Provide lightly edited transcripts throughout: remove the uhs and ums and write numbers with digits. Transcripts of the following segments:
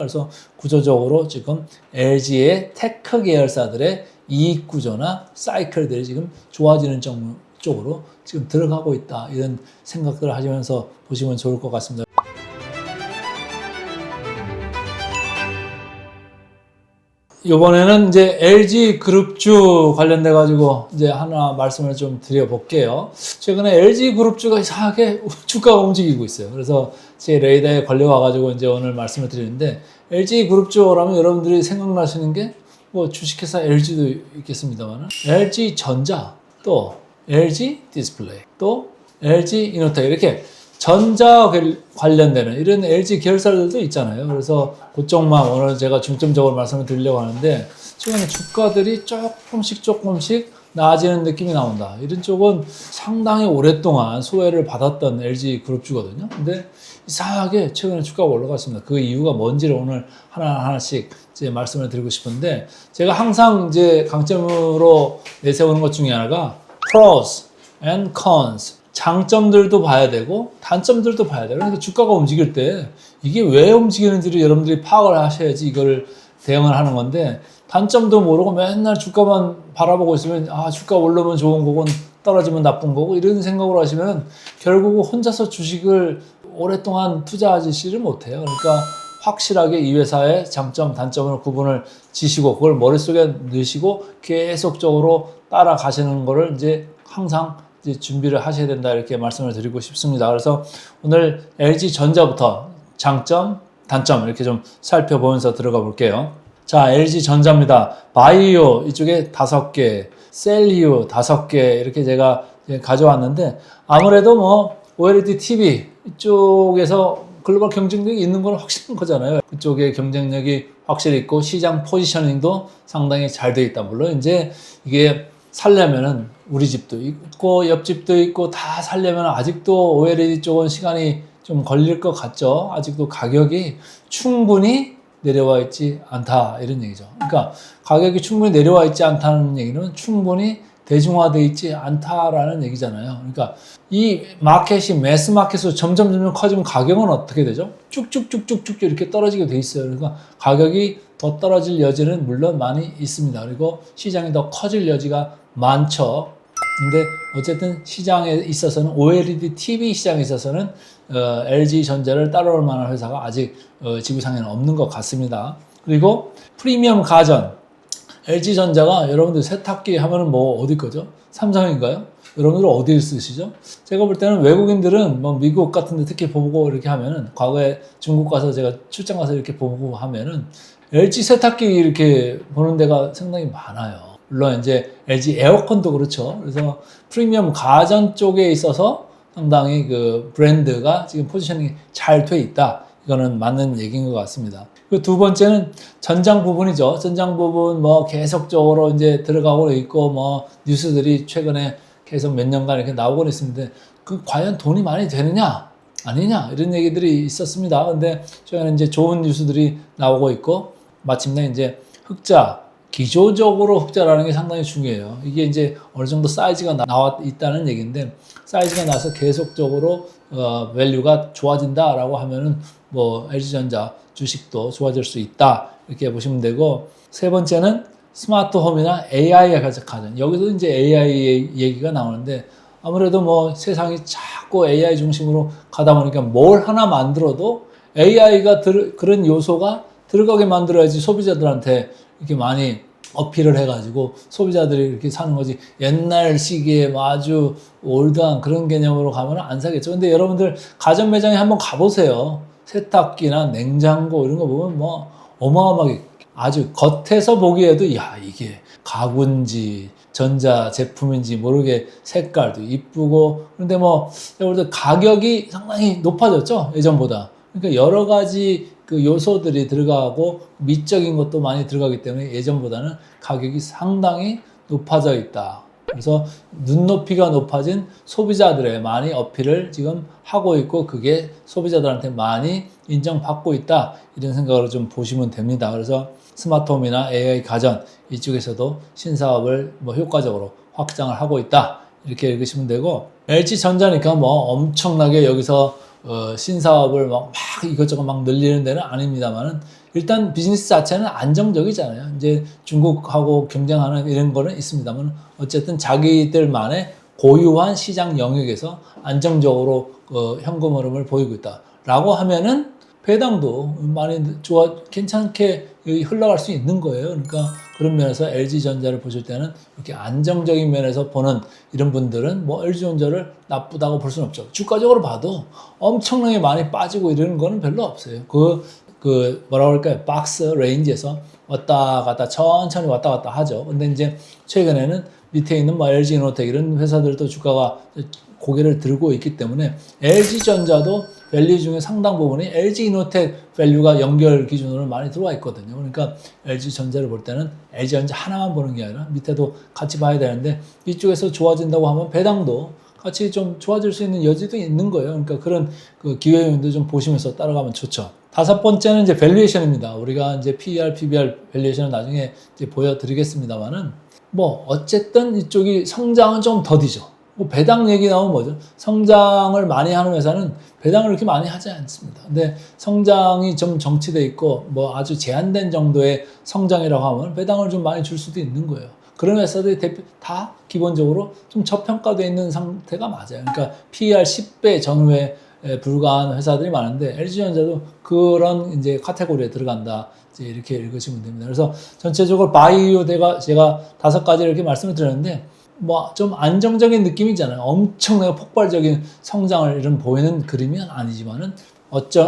그래서 구조적으로 지금 LG의 테크 계열사들의 이익 구조나 사이클들이 지금 좋아지는 쪽으로 지금 들어가고 있다. 이런 생각들을 하시면서 보시면 좋을 것 같습니다. 이번에는 이제 LG 그룹주 관련돼 가지고 이제 하나 말씀을 좀 드려볼게요. 최근에 LG 그룹주가 이상하게 주가가 움직이고 있어요. 그래서 제 레이더에 걸려와 가지고 이제 오늘 말씀을 드리는데, LG 그룹주라면 여러분들이 생각나시는 게 뭐 주식회사 LG도 있겠습니다만, LG 전자, 또 LG 디스플레이, 또 LG 이노텍, 이렇게 전자 관련되는 이런 LG 계열사들도 있잖아요. 그래서 그쪽만 오늘 제가 중점적으로 말씀을 드리려고 하는데, 최근에 주가들이 조금씩 나아지는 느낌이 나온다. 이런 쪽은 상당히 오랫동안 소외를 받았던 LG 그룹주거든요. 근데 이상하게 최근에 주가가 올라갔습니다. 그 이유가 뭔지를 오늘 하나씩 이제 말씀을 드리고 싶은데, 제가 항상 이제 강점으로 내세우는 것 중에 하나가 pros and cons, 장점들도 봐야 되고 단점들도 봐야 돼요. 그러니까 주가가 움직일 때 이게 왜 움직이는지를 여러분들이 파악을 하셔야지 이걸 대응을 하는 건데, 단점도 모르고 맨날 주가만 바라보고 있으면 주가 올라오면 좋은 거고 떨어지면 나쁜 거고 이런 생각으로 하시면 결국은 혼자서 주식을 오랫동안 투자하시지를 못해요. 그러니까 확실하게 이 회사의 장점, 단점을 구분을 지시고 그걸 머릿속에 넣으시고 계속적으로 따라가시는 거를 이제 항상 이제 준비를 하셔야 된다, 이렇게 말씀을 드리고 싶습니다. 그래서 오늘 LG 전자부터 장점, 단점 이렇게 좀 살펴보면서 들어가 볼게요. 자, LG 전자입니다. 바이오 이쪽에 5개, 셀리오 5개 이렇게 제가 가져왔는데, 아무래도 뭐 OLED TV 이쪽에서 글로벌 경쟁력이 있는 건 확실한 거잖아요. 그쪽에 경쟁력이 확실히 있고 시장 포지셔닝도 상당히 잘 돼 있다. 물론 이제 이게 살려면은 우리 집도 있고 옆집도 있고 다 살려면 아직도 OLED 쪽은 시간이 좀 걸릴 것 같죠. 아직도 가격이 충분히 내려와 있지 않다, 이런 얘기죠. 그러니까 가격이 충분히 내려와 있지 않다는 얘기는 충분히 대중화되어 있지 않다라는 얘기잖아요. 그러니까 이 마켓이 매스 마켓으로 점점 커지면 가격은 어떻게 되죠? 쭉쭉쭉쭉쭉 이렇게 떨어지게 돼 있어요. 그러니까 가격이 더 떨어질 여지는 물론 많이 있습니다. 그리고 시장이 더 커질 여지가 많죠. 근데 어쨌든 시장에 있어서는 OLED TV 시장에 있어서는 LG 전자를 따라올 만한 회사가 아직 지구상에는 없는 것 같습니다. 그리고 프리미엄 가전, LG 전자가 여러분들 세탁기 하면은 뭐 어디 거죠? 삼성인가요? 여러분들 어디를 쓰시죠? 제가 볼 때는 외국인들은 뭐 미국 같은 데 특히 보고 이렇게 하면은, 과거에 중국 가서 제가 출장 가서 이렇게 보고 하면은 LG 세탁기 이렇게 보는 데가 상당히 많아요. 물론 이제 LG 에어컨도 그렇죠. 그래서 프리미엄 가전 쪽에 있어서 상당히 그 브랜드가 지금 포지셔닝이 잘 돼 있다. 이거는 맞는 얘기인 것 같습니다. 그 두 번째는 전장 부분이죠. 전장 부분 뭐 계속적으로 이제 들어가고 있고, 뭐 뉴스들이 최근에 계속 몇 년간 이렇게 나오고 있습니다. 그 과연 돈이 많이 되느냐 아니냐 이런 얘기들이 있었습니다. 근데 최근에 이제 좋은 뉴스들이 나오고 있고, 마침내 이제 흑자, 기조적으로 흑자라는 게 상당히 중요해요. 이게 이제 어느 정도 사이즈가 나와 있다는 얘기인데, 사이즈가 나서 계속적으로 밸류가 좋아진다라고 하면은 뭐 LG전자 주식도 좋아질 수 있다, 이렇게 보시면 되고, 세 번째는 스마트홈이나 AI 가전. 여기도 이제 AI 얘기가 나오는데, 아무래도 뭐 세상이 자꾸 AI 중심으로 가다 보니까 뭘 하나 만들어도 AI가 그런 요소가 들어가게 만들어야지 소비자들한테 이렇게 많이 어필을 해가지고 소비자들이 이렇게 사는 거지, 옛날 시기에 아주 올드한 그런 개념으로 가면 안 사겠죠. 근데 여러분들 가전 매장에 한번 가보세요. 세탁기나 냉장고 이런 거 보면 뭐 어마어마하게, 아주 겉에서 보기에도 야, 이게 가구인지 전자 제품인지 모르게 색깔도 이쁘고, 그런데 뭐 여러분들 가격이 상당히 높아졌죠, 예전보다. 그러니까 여러 가지 그 요소들이 들어가고 미적인 것도 많이 들어가기 때문에 예전보다는 가격이 상당히 높아져 있다. 그래서 눈높이가 높아진 소비자들의 많이 어필을 지금 하고 있고, 그게 소비자들한테 많이 인정받고 있다, 이런 생각으로 좀 보시면 됩니다. 그래서 스마트홈이나 AI 가전 이쪽에서도 신사업을 뭐 효과적으로 확장을 하고 있다, 이렇게 읽으시면 되고, LG전자니까 뭐 엄청나게 여기서 신사업을 막 이것저것 막 늘리는 데는 아닙니다만은, 일단 비즈니스 자체는 안정적이잖아요. 이제 중국하고 경쟁하는 이런 거는 있습니다만 어쨌든 자기들만의 고유한 시장 영역에서 안정적으로 현금 흐름을 보이고 있다라고 하면은 배당도 많이 괜찮게 흘러갈 수 있는 거예요. 그러니까 그런 면에서 LG전자를 보실 때는 이렇게 안정적인 면에서 보는 이런 분들은 뭐 LG전자를 나쁘다고 볼 수는 없죠. 주가적으로 봐도 엄청나게 많이 빠지고 이러는 거는 별로 없어요. 뭐라고 할까요? 박스 레인지에서 왔다 갔다 천천히 왔다 갔다 하죠. 근데 이제 최근에는 밑에 있는 뭐 LG이노텍 이런 회사들도 주가가 고개를 들고 있기 때문에 LG전자도 밸류 중에 상당 부분이 LG이노텍 밸류가 연결 기준으로 많이 들어와 있거든요. 그러니까 LG전자를 볼 때는 LG전자 하나만 보는 게 아니라 밑에도 같이 봐야 되는데 이쪽에서 좋아진다고 하면 배당도 같이 좀 좋아질 수 있는 여지도 있는 거예요. 그러니까 그런 기회 요인도 좀 보시면서 따라가면 좋죠. 다섯 번째는 이제 밸류에이션입니다. 우리가 이제 PER, PBR 밸류에이션을 나중에 이제 보여드리겠습니다만은 뭐 어쨌든 이쪽이 성장은 좀 더디죠. 뭐 배당 얘기 나오면 뭐죠? 성장을 많이 하는 회사는 배당을 그렇게 많이 하지 않습니다. 근데 성장이 좀 정치돼 있고 뭐 아주 제한된 정도의 성장이라고 하면 배당을 좀 많이 줄 수도 있는 거예요. 그런 회사들이 다 기본적으로 좀 저평가되어 있는 상태가 맞아요. 그러니까 PER 10배 전후에 불과한 회사들이 많은데 LG전자도 그런 이제 카테고리에 들어간다. 이제 이렇게 읽으시면 됩니다. 그래서 전체적으로 바이오대가 제가 5가지 이렇게 말씀을 드렸는데 뭐 좀 안정적인 느낌이잖아요. 엄청나게 폭발적인 성장을 이런 보이는 그림은 아니지만은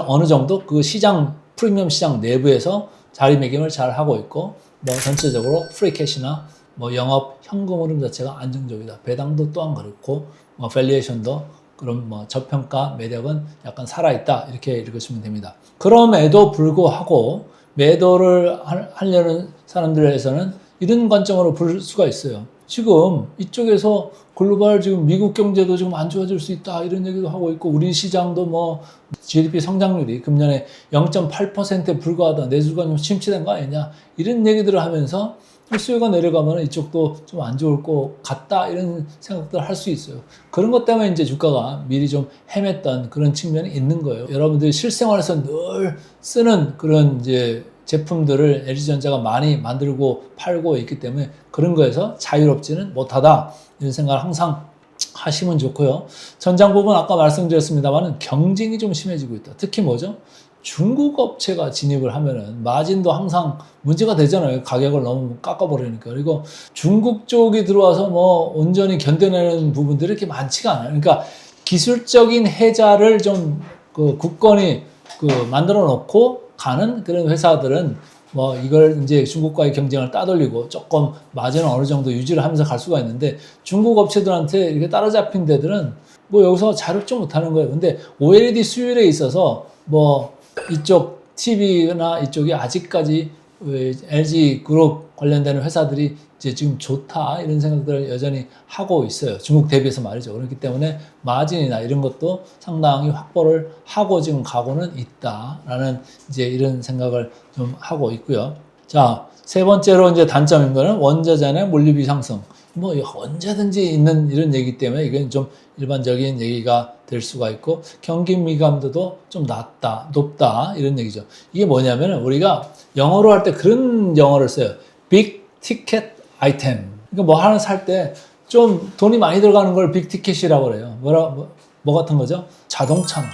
어느 정도 그 시장 프리미엄 시장 내부에서 자리매김을 잘 하고 있고 뭐 전체적으로 프리캐시나 뭐 영업 현금 흐름 자체가 안정적이다. 배당도 또한 그렇고 뭐 밸류에이션도 그럼 뭐 저평가 매력은 약간 살아있다. 이렇게 읽으시면 됩니다. 그럼에도 불구하고 매도를 하려는 사람들에서는 이런 관점으로 볼 수가 있어요. 지금 이쪽에서 글로벌 지금 미국 경제도 지금 안 좋아질 수 있다 이런 얘기도 하고 있고 우리 시장도 뭐 GDP 성장률이 금년에 0.8%에 불과하다 내수가 좀 침체된 거 아니냐 이런 얘기들을 하면서 수요가 내려가면 이쪽도 좀 안 좋을 것 같다 이런 생각들을 할 수 있어요. 그런 것 때문에 이제 주가가 미리 좀 헤맸던 그런 측면이 있는 거예요. 여러분들이 실생활에서 늘 쓰는 그런 이제 제품들을 LG전자가 많이 만들고 팔고 있기 때문에 그런 거에서 자유롭지는 못하다 이런 생각을 항상 하시면 좋고요. 전장 부분 아까 말씀드렸습니다만 경쟁이 좀 심해지고 있다. 특히 뭐죠? 중국 업체가 진입을 하면은 마진도 항상 문제가 되잖아요. 가격을 너무 깎아버리니까. 그리고 중국 쪽이 들어와서 뭐 온전히 견뎌내는 부분들이 이렇게 많지가 않아요. 그러니까 기술적인 해자를 좀 굳건히 만들어 놓고 가는 그런 회사들은 뭐 이걸 이제 중국과의 경쟁을 따돌리고 조금 마진을 어느 정도 유지를 하면서 갈 수가 있는데 중국 업체들한테 이렇게 따라잡힌 데들은 뭐 여기서 자립지 못하는 거예요. 근데 OLED 수율에 있어서 뭐 이쪽 TV나 이쪽이 아직까지 LG 그룹 관련되는 회사들이 이제 지금 좋다 이런 생각들을 여전히 하고 있어요. 중국 대비해서 말이죠. 그렇기 때문에 마진이나 이런 것도 상당히 확보를 하고 지금 가고는 있다라는 이제 이런 생각을 좀 하고 있고요. 자, 세 번째로 이제 단점인 거는 원자재의 물류비 상승. 뭐 언제든지 있는 이런 얘기 때문에 이건 좀 일반적인 얘기가 될 수가 있고 경기 미감도도 좀 높다 이런 얘기죠. 이게 뭐냐면 우리가 영어로 할 때 그런 영어를 써요. 빅 티켓 아이템. 그러니까 뭐 하나 살 때 좀 돈이 많이 들어가는 걸 빅 티켓이라고 그래요. 뭐 같은 거죠? 자동차나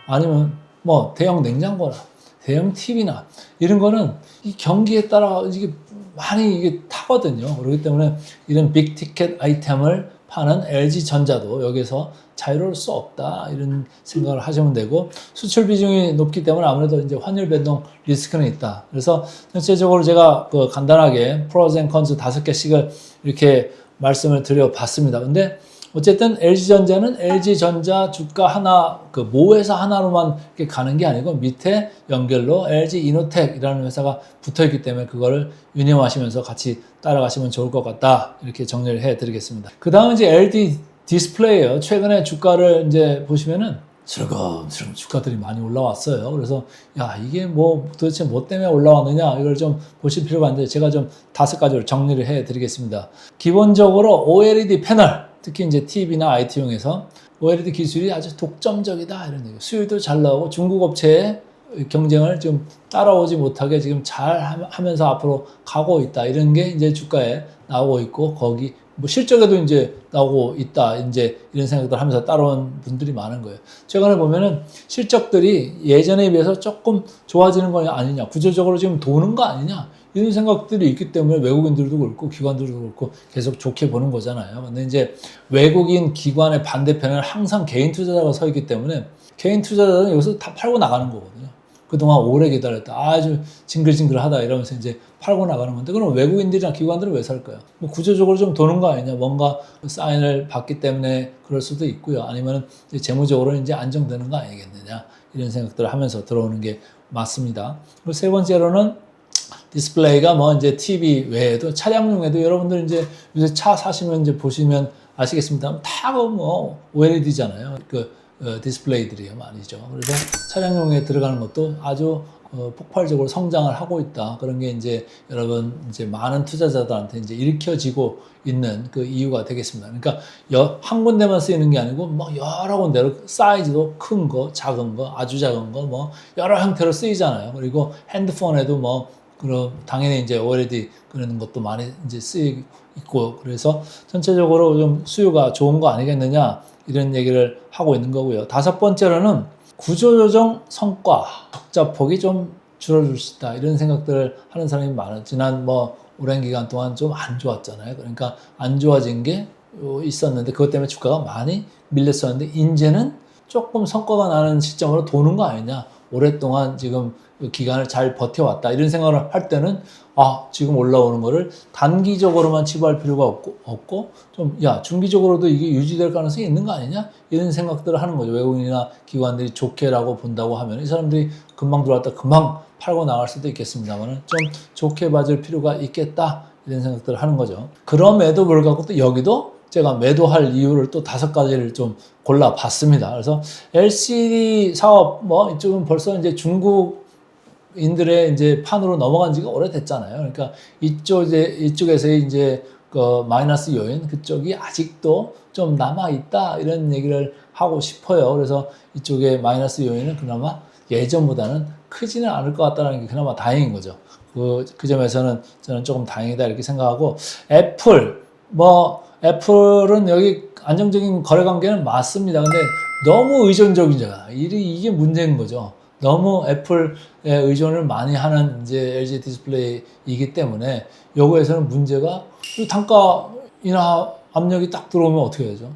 아니면 뭐 대형 냉장고나 대형 TV나 이런 거는 이 경기에 따라 이게 많이 이게 타거든요. 그렇기 때문에 이런 빅 티켓 아이템을 파는 LG전자도 여기서 자유로울 수 없다 이런 생각을 하시면 되고 수출 비중이 높기 때문에 아무래도 이제 환율 변동 리스크는 있다. 그래서 전체적으로 제가 간단하게 프로즈 앤 컨즈 5개씩을 이렇게 말씀을 드려봤습니다. 근데 어쨌든 LG전자는 LG전자 주가 하나, 모회사 하나로만 이렇게 가는 게 아니고 밑에 연결로 LG이노텍이라는 회사가 붙어 있기 때문에 그거를 유념하시면서 같이 따라가시면 좋을 것 같다. 이렇게 정리를 해 드리겠습니다. 그 다음 이제 LD 디스플레이예요. 최근에 주가를 이제 보시면은 슬금슬금 주가들이 많이 올라왔어요. 그래서 야 이게 뭐 도대체 뭐 때문에 올라왔느냐 이걸 좀 보실 필요가 있는데 제가 좀 5가지로 정리를 해 드리겠습니다. 기본적으로 OLED 패널 특히 이제 TV나 IT용에서 OLED 기술이 아주 독점적이다 이런 얘기. 수율도 잘 나오고 중국 업체의 경쟁을 지금 따라오지 못하게 지금 잘 하면서 앞으로 가고 있다. 이런 게 이제 주가에 나오고 있고, 거기 뭐 실적에도 이제 나오고 있다. 이제 이런 생각들 하면서 따라온 분들이 많은 거예요. 최근에 보면은 실적들이 예전에 비해서 조금 좋아지는 거 아니냐, 구조적으로 지금 도는 거 아니냐, 이런 생각들이 있기 때문에 외국인들도 그렇고 기관들도 그렇고 계속 좋게 보는 거잖아요. 근데 이제 외국인 기관의 반대편에는 항상 개인 투자자가 서 있기 때문에 개인 투자자는 여기서 다 팔고 나가는 거거든요. 그동안 오래 기다렸다, 아주 징글징글하다 이러면서 이제 팔고 나가는 건데, 그럼 외국인들이나 기관들은 왜 살까요? 뭐 구조적으로 좀 도는 거 아니냐, 뭔가 사인을 받기 때문에 그럴 수도 있고요. 아니면 재무적으로 이제 안정되는 거 아니겠느냐, 이런 생각들을 하면서 들어오는 게 맞습니다. 그리고 세 번째로는 디스플레이가 뭐 이제 TV 외에도 차량용에도, 여러분들 이제 요새 차 사시면 이제 보시면 아시겠습니다. 다 뭐 OLED잖아요. 디스플레이들이요, 말이죠. 그래서 차량용에 들어가는 것도 아주 폭발적으로 성장을 하고 있다. 그런 게 이제 여러분 이제 많은 투자자들한테 이제 일으켜지고 있는 그 이유가 되겠습니다. 그러니까 한 군데만 쓰이는 게 아니고 뭐 여러 군데로, 사이즈도 큰 거, 작은 거, 아주 작은 거, 뭐 여러 형태로 쓰이잖아요. 그리고 핸드폰에도 뭐 그럼 당연히 이제 OLED 그런 것도 많이 이제 쓰이고 있고, 그래서 전체적으로 좀 수요가 좋은 거 아니겠느냐, 이런 얘기를 하고 있는 거고요. 다섯 번째로는 구조조정 성과, 적자폭이 좀 줄어들 수 있다, 이런 생각들을 하는 사람이 많아요. 지난 뭐 오랜 기간 동안 좀 안 좋았잖아요. 그러니까 안 좋아진 게 있었는데 그것 때문에 주가가 많이 밀렸었는데, 이제는 조금 성과가 나는 시점으로 도는 거 아니냐, 오랫동안 지금 기간을 잘 버텨왔다, 이런 생각을 할 때는 지금 올라오는 거를 단기적으로만 치부할 필요가 없고 좀 중기적으로도 이게 유지될 가능성이 있는 거 아니냐, 이런 생각들을 하는 거죠. 외국인이나 기관들이 좋게라고 본다고 하면 이 사람들이 금방 들어왔다 금방 팔고 나갈 수도 있겠습니다만 좀 좋게 봐줄 필요가 있겠다, 이런 생각들을 하는 거죠. 그럼에도 불구하고 또 여기도 제가 매도할 이유를 또 5가지를 좀 골라봤습니다. 그래서 LCD 사업, 뭐 이쪽은 벌써 이제 중국인들의 이제 판으로 넘어간 지가 오래됐잖아요. 그러니까 이쪽에서의 이제 그 마이너스 요인, 그쪽이 아직도 좀 남아있다, 이런 얘기를 하고 싶어요. 그래서 이쪽에 마이너스 요인은 그나마 예전보다는 크지는 않을 것 같다는 게 그나마 다행인 거죠. 그 점에서는 저는 조금 다행이다, 이렇게 생각하고, 애플은 여기 안정적인 거래 관계는 맞습니다. 근데 너무 의존적이잖아. 이게 문제인 거죠. 너무 애플에 의존을 많이 하는 이제 LG 디스플레이이기 때문에 요거에서는 문제가, 단가이나 압력이 딱 들어오면 어떻게 되죠?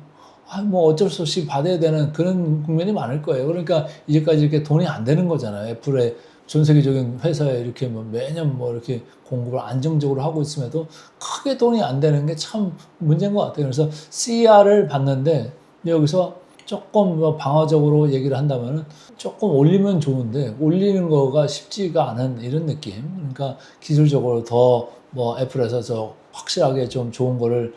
뭐 어쩔 수 없이 받아야 되는 그런 국면이 많을 거예요. 그러니까 이제까지 이렇게 돈이 안 되는 거잖아요. 애플의 전 세계적인 회사에 이렇게 뭐 매년 뭐 이렇게 공급을 안정적으로 하고 있음에도 크게 돈이 안 되는 게 참 문제인 것 같아요. 그래서 CR을 봤는데 여기서 조금 뭐 방어적으로 얘기를 한다면은 조금 올리면 좋은데 올리는 거가 쉽지가 않은 이런 느낌. 그러니까 기술적으로 더 뭐 애플에서 확실하게 좀 좋은 거를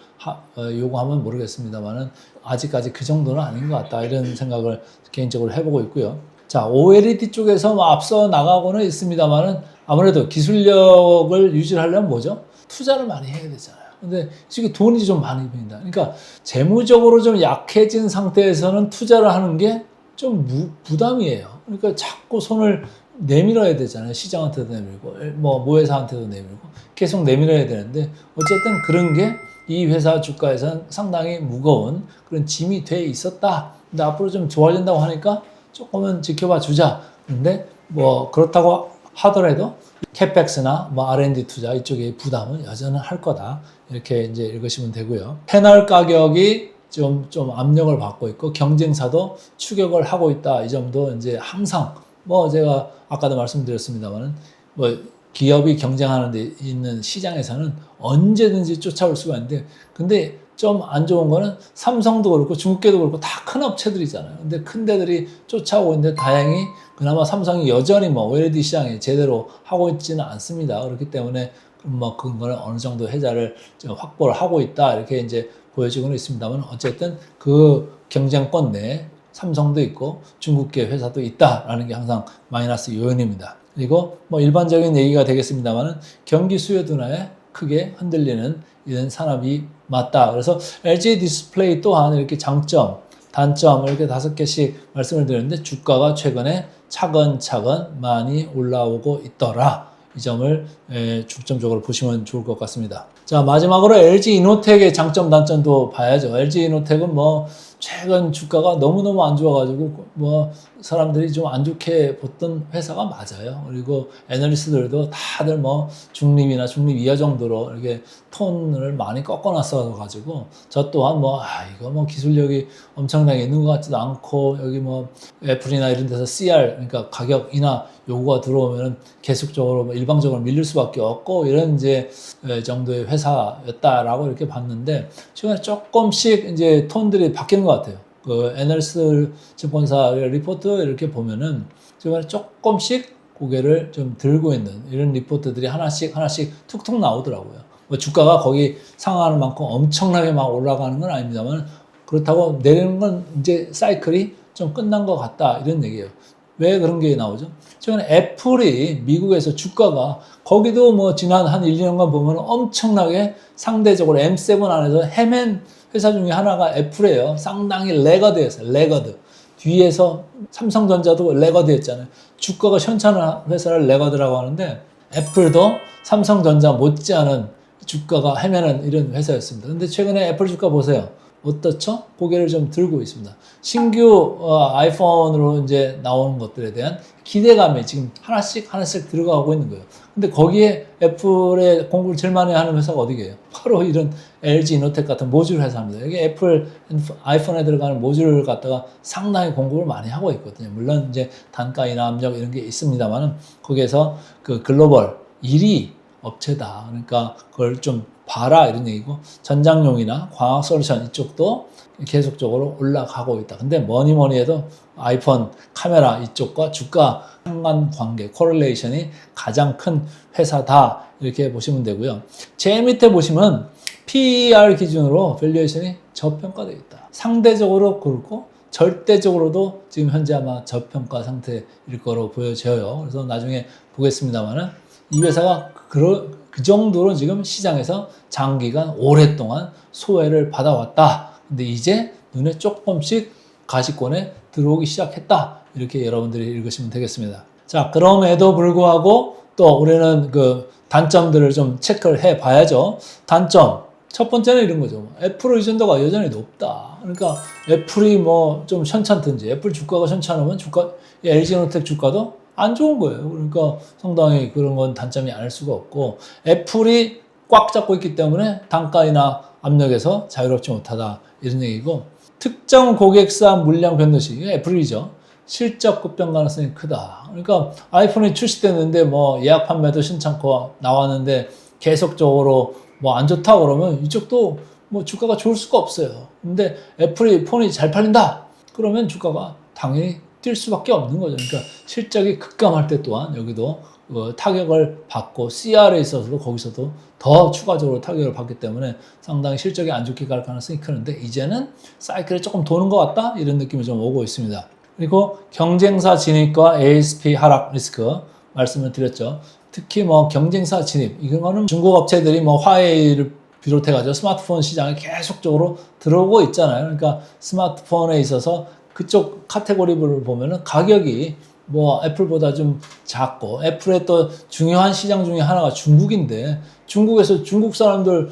요구하면 모르겠습니다만은 아직까지 그 정도는 아닌 것 같다, 이런 생각을 개인적으로 해보고 있고요. 자, OLED 쪽에서 뭐 앞서 나가고는 있습니다만은 아무래도 기술력을 유지하려면 뭐죠? 투자를 많이 해야 되잖아요. 근데 지금 돈이 좀 많이 듭니다. 그러니까 재무적으로 좀 약해진 상태에서는 투자를 하는 게 좀 부담이에요. 그러니까 자꾸 손을 내밀어야 되잖아요. 시장한테도 내밀고, 뭐 모회사한테도 내밀고, 계속 내밀어야 되는데, 어쨌든 그런 게 이 회사 주가에서는 상당히 무거운 그런 짐이 돼 있었다. 근데 앞으로 좀 좋아진다고 하니까 조금은 지켜봐 주자. 근데 뭐 그렇다고 하더라도 캐펙스나 뭐 R&D 투자 이쪽에 부담은 여전히 할 거다, 이렇게 이제 읽으시면 되고요. 패널 가격이 좀 압력을 받고 있고 경쟁사도 추격을 하고 있다. 이 점도 이제 항상 뭐 제가 아까도 말씀드렸습니다만은 뭐 기업이 경쟁하는 데 있는 시장에서는 언제든지 쫓아올 수가 있는데, 근데 좀 안 좋은 거는 삼성도 그렇고 중국계도 그렇고 다 큰 업체들이잖아요. 근데 큰 데들이 쫓아오고 있는데 다행히 그나마 삼성이 여전히 뭐 OLED 시장에 제대로 하고 있지는 않습니다. 그렇기 때문에 뭐 그거는 어느 정도 혜자를 좀 확보를 하고 있다, 이렇게 이제 보여지고는 있습니다만 어쨌든 그 경쟁권 내에 삼성도 있고 중국계 회사도 있다라는 게 항상 마이너스 요인입니다. 그리고 뭐 일반적인 얘기가 되겠습니다만은 경기 수요 둔화에 크게 흔들리는 이런 산업이 맞다. 그래서 LG 디스플레이 또한 이렇게 장점, 단점 이렇게 5개씩 말씀을 드렸는데 주가가 최근에 차근차근 많이 올라오고 있더라. 이 점을 중점적으로 보시면 좋을 것 같습니다. 자, 마지막으로 LG이노텍의 장점 단점도 봐야죠. LG이노텍은 뭐 최근 주가가 너무너무 안 좋아가지고 뭐 사람들이 좀 안 좋게 봤던 회사가 맞아요. 그리고 애널리스트들도 다들 뭐 중립이나 중립 이하 정도로 이렇게 톤을 많이 꺾어놨어 가지고 저 또한 뭐 이거 뭐 기술력이 엄청나게 있는 것 같지도 않고 여기 뭐 애플이나 이런 데서 CR 그러니까 가격 인하 요구가 들어오면 계속적으로 뭐 일방적으로 밀릴 수밖에 없고 이런 이제 정도의 회사였다라고 이렇게 봤는데 최근에 조금씩 이제 톤들이 바뀌는 것 같아요. 그 애널리스트 증권사 리포트 이렇게 보면은 최근에 조금씩 고개를 좀 들고 있는 이런 리포트들이 하나씩 툭툭 나오더라고요. 뭐 주가가 거기 상하는 만큼 엄청나게 막 올라가는 건 아닙니다만 그렇다고 내리는 건 이제 사이클이 좀 끝난 것 같다 이런 얘기예요. 왜 그런 게 나오죠? 최근에 애플이 미국에서 주가가 거기도 뭐 지난 한 1, 2년간 보면 엄청나게 상대적으로 M7 안에서 헤맨 회사 중에 하나가 애플이에요. 상당히 레거드였어요. 레거드. 뒤에서 삼성전자도 레거드였잖아요. 주가가 현찮은 회사를 레거드라고 하는데 애플도 삼성전자 못지않은 주가가 헤매는 이런 회사였습니다. 근데 최근에 애플 주가 보세요. 어떻죠? 고개를 좀 들고 있습니다. 신규 아이폰으로 이제 나오는 것들에 대한 기대감이 지금 하나씩 들어가고 있는 거예요. 근데 거기에 애플의 공부를 제일 많이 하는 회사가 어디게요? 바로 이런 LG 이노텍 같은 모듈 회사입니다. 여기 애플 아이폰에 들어가는 모듈을 갖다가 상당히 공부를 많이 하고 있거든요. 물론 이제 단가 인하 압력 이런 게 있습니다만은 거기에서 그 글로벌 1위 업체다. 그러니까 그걸 좀 봐라 이런 얘기고 전장용이나 광학 솔루션 이쪽도 계속적으로 올라가고 있다. 근데 뭐니 해도 아이폰 카메라 이쪽과 주가 상관관계 코렐레이션이 가장 큰 회사다 이렇게 보시면 되고요. 제일 밑에 보시면 PER 기준으로 밸류에이션이 저평가되어 있다. 상대적으로 그렇고 절대적으로도 지금 현재 아마 저평가 상태일 거로 보여져요. 그래서 나중에 보겠습니다만은 이 회사가 그 정도로 지금 시장에서 장기간 오랫동안 소외를 받아왔다. 근데 이제 눈에 조금씩 가시권에 들어오기 시작했다. 이렇게 여러분들이 읽으시면 되겠습니다. 자, 그럼에도 불구하고 또 우리는 그 단점들을 좀 체크를 해 봐야죠. 단점. 첫 번째는 이런 거죠. 애플 의존도가 여전히 높다. 그러니까 애플이 뭐 좀 현찮든지 애플 주가가 현찮으면 LG이노텍 주가도 안 좋은 거예요. 그러니까 상당히 그런 건 단점이 아닐 수가 없고 애플이 꽉 잡고 있기 때문에 단가이나 압력에서 자유롭지 못하다 이런 얘기고 특정 고객사 물량 변동시 애플이죠. 실적 급변 가능성이 크다. 그러니까 아이폰이 출시됐는데 뭐 예약 판매도 신찮고 나왔는데 계속적으로 뭐 안 좋다 그러면 이쪽도 뭐 주가가 좋을 수가 없어요. 근데 애플이 폰이 잘 팔린다. 그러면 주가가 당연히 뛸 수밖에 없는 거죠. 그러니까 실적이 급감할 때 또한 여기도 타격을 받고 CR에 있어서도 거기서도 더 추가적으로 타격을 받기 때문에 상당히 실적이 안 좋게 갈 가능성이 크는데 이제는 사이클이 조금 도는 것 같다 이런 느낌이 좀 오고 있습니다. 그리고 경쟁사 진입과 ASP 하락 리스크 말씀을 드렸죠. 특히 뭐 경쟁사 진입 이거는 중국 업체들이 뭐 화웨이를 비롯해가지고 스마트폰 시장에 계속적으로 들어오고 있잖아요. 그러니까 스마트폰에 있어서 그쪽 카테고리를 보면은 가격이 뭐 애플보다 좀 작고 애플의 또 중요한 시장 중에 하나가 중국인데 중국에서 중국 사람들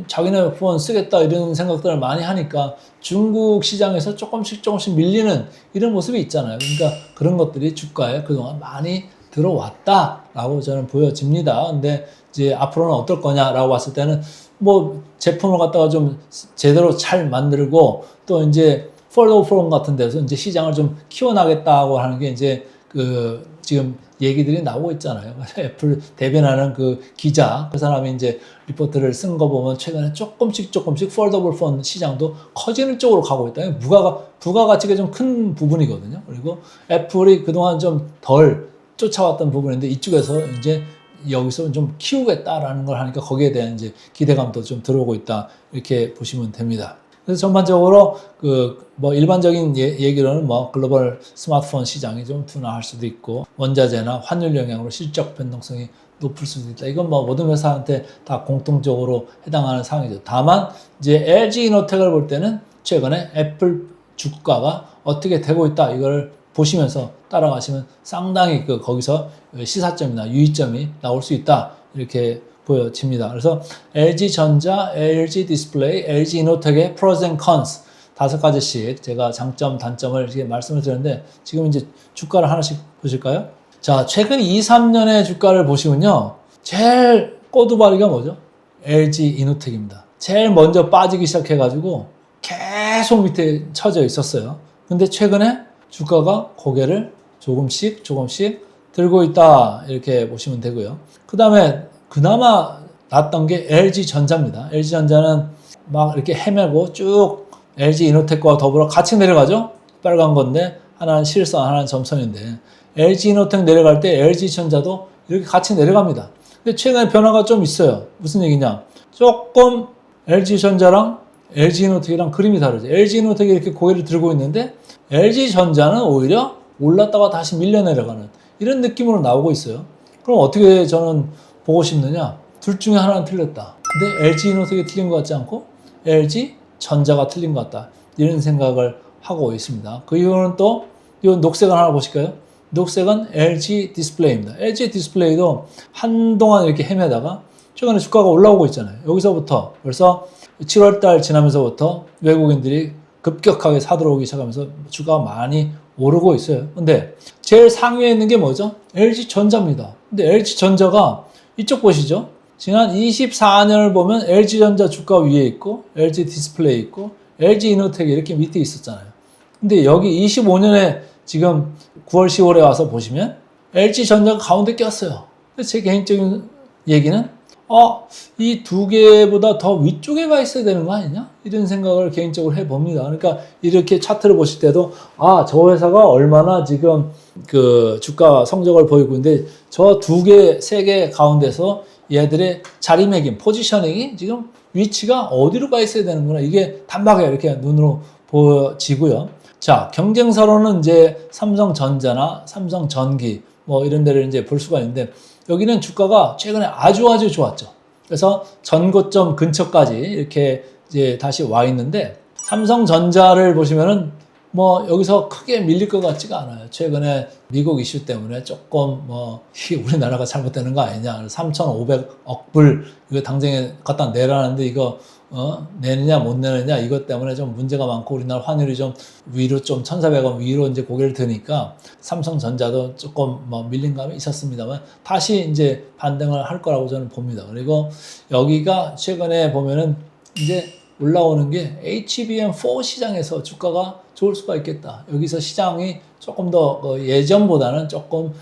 자기네 폰 쓰겠다 이런 생각들을 많이 하니까 중국 시장에서 조금씩 밀리는 이런 모습이 있잖아요. 그러니까 그런 것들이 주가에 그동안 많이 들어왔다라고 저는 보여집니다. 근데 이제 앞으로는 어떨 거냐라고 봤을 때는 뭐 제품을 갖다가 좀 제대로 잘 만들고 또 이제 폴더 포럼 같은 데서 이제 시장을 좀 키워나겠다고 하는 게 이제 그 지금 얘기들이 나오고 있잖아요. 애플 대변하는 그 기자, 그 사람이 이제 리포트를 쓴 거 보면 최근에 조금씩 폴더블 폰 시장도 커지는 쪽으로 가고 있다. 부가가치가 좀 큰 부분이거든요. 그리고 애플이 그동안 좀 덜 쫓아왔던 부분인데 이쪽에서 이제 여기서 좀 키우겠다라는 걸 하니까 거기에 대한 이제 기대감도 좀 들어오고 있다. 이렇게 보시면 됩니다. 그래서 전반적으로 뭐 일반적인 얘기로는 뭐 글로벌 스마트폰 시장이 좀 둔화할 수도 있고 원자재나 환율 영향으로 실적 변동성이 높을 수도 있다. 이건 뭐 모든 회사한테 다 공통적으로 해당하는 사항이죠. 다만 이제 LG 이노텍을 볼 때는 최근에 애플 주가가 어떻게 되고 있다 이걸 보시면서 따라가시면 상당히 거기서 시사점이나 유의점이 나올 수 있다 이렇게 보여집니다. 그래서 LG전자, LG 디스플레이, LG 이노텍의 pros and cons 5가지씩 제가 장점, 단점을 이렇게 말씀을 드렸는데 지금 이제 주가를 하나씩 보실까요? 자, 최근 2, 3년의 주가를 보시면요. 제일 꼬두바리가 뭐죠? LG 이노텍입니다. 제일 먼저 빠지기 시작해가지고 계속 밑에 처져 있었어요. 근데 최근에 주가가 고개를 조금씩 들고 있다 이렇게 보시면 되고요. 그 다음에 그나마 낫던 게 LG전자입니다. LG전자는 막 이렇게 헤매고 쭉 LG 이노텍과 더불어 같이 내려가죠. 빨간 건데 하나는 실선, 하나는 점선인데 LG 이노텍 내려갈 때 LG전자도 이렇게 같이 내려갑니다. 근데 최근에 변화가 좀 있어요. 무슨 얘기냐? 조금 LG전자랑 LG 이노텍이랑 그림이 다르죠. LG 이노텍이 이렇게 고개를 들고 있는데 LG전자는 오히려 올랐다가 다시 밀려 내려가는 이런 느낌으로 나오고 있어요. 그럼 어떻게 저는 보고 싶느냐? 둘 중에 하나는 틀렸다. 근데 LG 이노텍이 틀린 것 같지 않고 LG전자가 틀린 것 같다. 이런 생각을 하고 있습니다. 그 이유는 또 이 녹색은 하나 보실까요? 녹색은 LG 디스플레이입니다. LG 디스플레이도 한동안 이렇게 헤매다가 최근에 주가가 올라오고 있잖아요. 여기서부터 벌써 7월달 지나면서부터 외국인들이 급격하게 사들어오기 시작하면서 주가가 많이 오르고 있어요. 근데 제일 상위에 있는 게 뭐죠? LG전자입니다. 근데 LG전자가 이쪽 보시죠. 지난 24년을 보면 LG전자 주가 위에 있고 LG 디스플레이 있고 LG 이노텍이 이렇게 밑에 있었잖아요. 근데 여기 25년에 지금 9월 10월에 와서 보시면 LG전자가 가운데 꼈어요. 제 개인적인 얘기는 이 두 개보다 더 위쪽에 가 있어야 되는 거 아니냐? 이런 생각을 개인적으로 해봅니다. 그러니까 이렇게 차트를 보실 때도 저 회사가 얼마나 지금 그 주가 성적을 보이고 있는데 저 두 개, 세 개 가운데서 얘들의 자리매김, 포지셔닝이 지금 위치가 어디로 가 있어야 되는구나. 이게 단박에 이렇게 눈으로 보여지고요. 자, 경쟁사로는 이제 삼성전자나 삼성전기 뭐 이런 데를 이제 볼 수가 있는데 여기는 주가가 최근에 아주 좋았죠. 그래서 전고점 근처까지 이렇게 이제 다시 와 있는데 삼성전자를 보시면은 뭐 여기서 크게 밀릴 것 같지가 않아요. 최근에 미국 이슈 때문에 조금 이게 우리나라가 잘못되는 거 아니냐. 3,500억 불 이거 당장에 갖다 내라는데 이거 내느냐 못 내느냐 이것 때문에 좀 문제가 많고 우리나라 환율이 좀 위로 좀 1,400원 위로 이제 고개를 드니까 삼성전자도 조금 밀린 감이 있었습니다만 다시 이제 반등을 할 거라고 저는 봅니다. 그리고 여기가 최근에 보면은 이제 올라오는 게 HBM4 시장에서 주가가 좋을 수가 있겠다. 여기서 시장이 조금 더 예전보다는 조금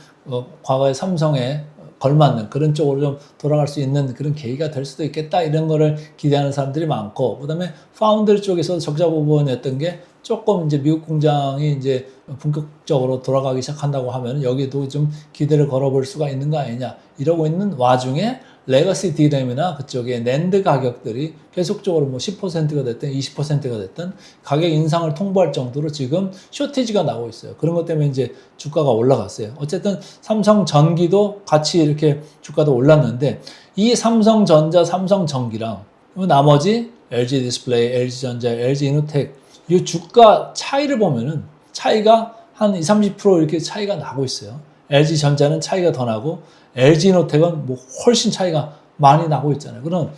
과거의 삼성에 걸맞는 그런 쪽으로 좀 돌아갈 수 있는 그런 계기가 될 수도 있겠다. 이런 거를 기대하는 사람들이 많고, 그 다음에 파운드리 쪽에서 적자 부분이었던 게 조금 이제 미국 공장이 이제 본격적으로 돌아가기 시작한다고 하면 여기도 좀 기대를 걸어볼 수가 있는 거 아니냐. 이러고 있는 와중에 레거시 D램이나 그쪽에 낸드 가격들이 계속적으로 10%가 됐든 20%가 됐든 가격 인상을 통보할 정도로 지금 쇼티지가 나오고 있어요. 그런 것 때문에 이제 주가가 올라갔어요. 어쨌든 삼성전기도 같이 이렇게 주가도 올랐는데 이 삼성전자, 삼성전기랑 나머지 LG 디스플레이, LG전자, LG 이노텍 이 주가 차이를 보면은 차이가 한 20-30% 이렇게 차이가 나고 있어요. LG전자는 차이가 더 나고 LG 이노텍은 훨씬 차이가 많이 나고 있잖아요. 그럼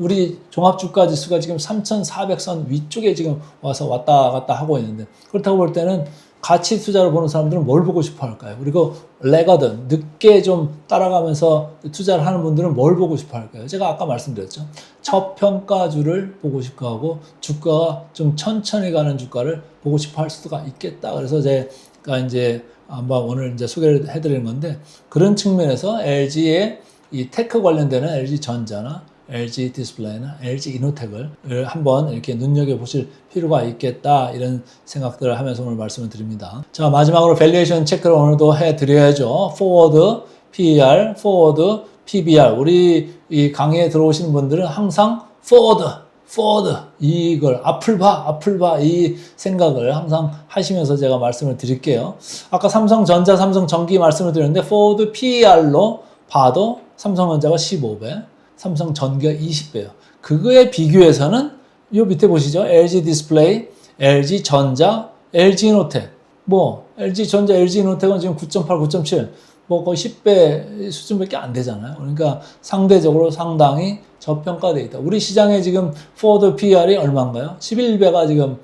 우리 종합주가지수가 지금 3,400선 위쪽에 지금 와서 왔다 갔다 하고 있는데 그렇다고 볼 때는 가치 투자를 보는 사람들은 뭘 보고 싶어 할까요? 그리고 레거든 늦게 좀 따라가면서 투자를 하는 분들은 뭘 보고 싶어 할까요? 제가 아까 말씀드렸죠. 저평가주를 보고 싶어 하고 주가가 좀 천천히 가는 주가를 보고 싶어 할 수가 있겠다. 그래서 제가 이제 한번 오늘 이제 소개를 해드리는 건데 그런 측면에서 LG의 이 테크 관련되는 LG전자나 LG 디스플레이나 LG 이노텍을 한번 이렇게 눈여겨보실 필요가 있겠다 이런 생각들을 하면서 오늘 말씀을 드립니다. 자, 마지막으로 밸류에이션 체크를 오늘도 해드려야죠. 포워드 PER, 포워드 PBR. 우리 이 강의에 들어오시는 분들은 항상 포워드 이걸 앞을 봐 이 생각을 항상 하시면서 제가 말씀을 드릴게요. 아까 삼성전자, 삼성전기 말씀을 드렸는데 포워드 PER로 봐도 삼성전자가 15배, 삼성전기가 20배예요. 그거에 비교해서는 이 밑에 보시죠. LG 디스플레이, LG전자, LG이노텍. 뭐 LG전자, LG이노텍은 지금 9.8, 9.7, 뭐 거의 10배 수준밖에 안 되잖아요. 그러니까 상대적으로 상당히 저평가되어 있다. 우리 시장에 지금 포워드 PER이 얼마인가요? 11배가 지금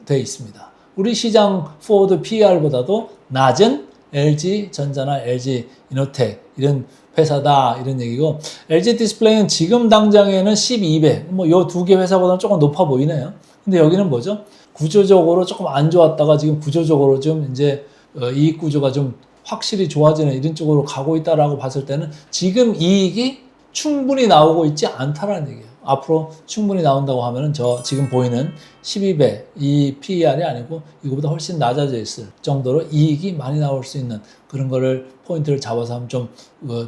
돼 있습니다. 우리 시장 포워드 PER보다도 낮은 LG전자나 LG이노텍 이런 회사다 이런 얘기고, LG 디스플레이는 지금 당장에는 12배, 뭐 요 두 개 회사보다는 조금 높아 보이네요. 근데 여기는 뭐죠? 구조적으로 조금 안 좋았다가 지금 구조적으로 좀 이제 이익 구조가 좀 확실히 좋아지는 이런 쪽으로 가고 있다라고 봤을 때는 지금 이익이 충분히 나오고 있지 않다라는 얘기예요. 앞으로 충분히 나온다고 하면은 저 지금 보이는 12배 이 PER이 아니고 이거보다 훨씬 낮아져 있을 정도로 이익이 많이 나올 수 있는 그런 거를 포인트를 잡아서 한번 좀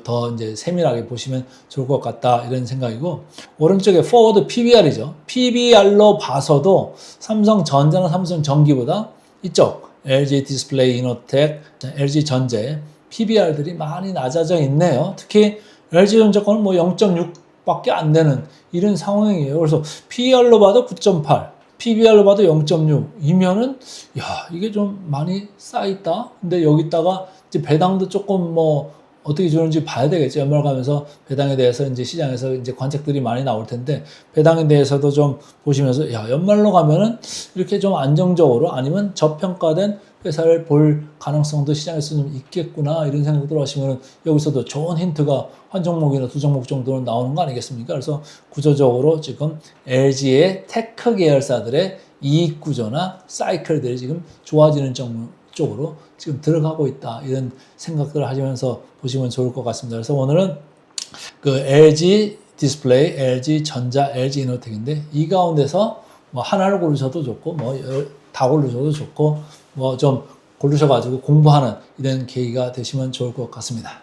더 이제 세밀하게 보시면 좋을 것 같다 이런 생각이고, 오른쪽에 포워드 PBR이죠. PBR로 봐서도 삼성전자나 삼성전기보다 이쪽 LG 디스플레이, 이노텍, LG전자의 PBR들이 많이 낮아져 있네요. 특히 LG전자 거는 뭐 0.6밖에 안 되는 이런 상황이에요. 그래서 PER로 봐도 9.8, PBR로 봐도 0.6이면은 야, 이게 좀 많이 쌓였다. 근데 여기다가 이제 배당도 조금 뭐 어떻게 주는지 봐야 되겠죠. 연말 가면서 배당에 대해서 이제 시장에서 이제 관측들이 많이 나올 텐데, 배당에 대해서도 좀 보시면서 야, 연말로 가면은 이렇게 좀 안정적으로 아니면 저평가된 회사를 볼 가능성도 시장에서 좀 있겠구나 이런 생각들 하시면 여기서도 좋은 힌트가 한 종목이나 두 종목 정도는 나오는 거 아니겠습니까? 그래서 구조적으로 지금 LG의 테크 계열사들의 이익 구조나 사이클들이 지금 좋아지는 쪽으로 지금 들어가고 있다 이런 생각들을 하시면서 보시면 좋을 것 같습니다. 그래서 오늘은 그 LG 디스플레이, LG 전자, LG 이노텍인데 이 가운데서 뭐 하나를 고르셔도 좋고 뭐 다 고르셔도 좋고 뭐 좀 고르셔가지고 공부하는 이런 계기가 되시면 좋을 것 같습니다.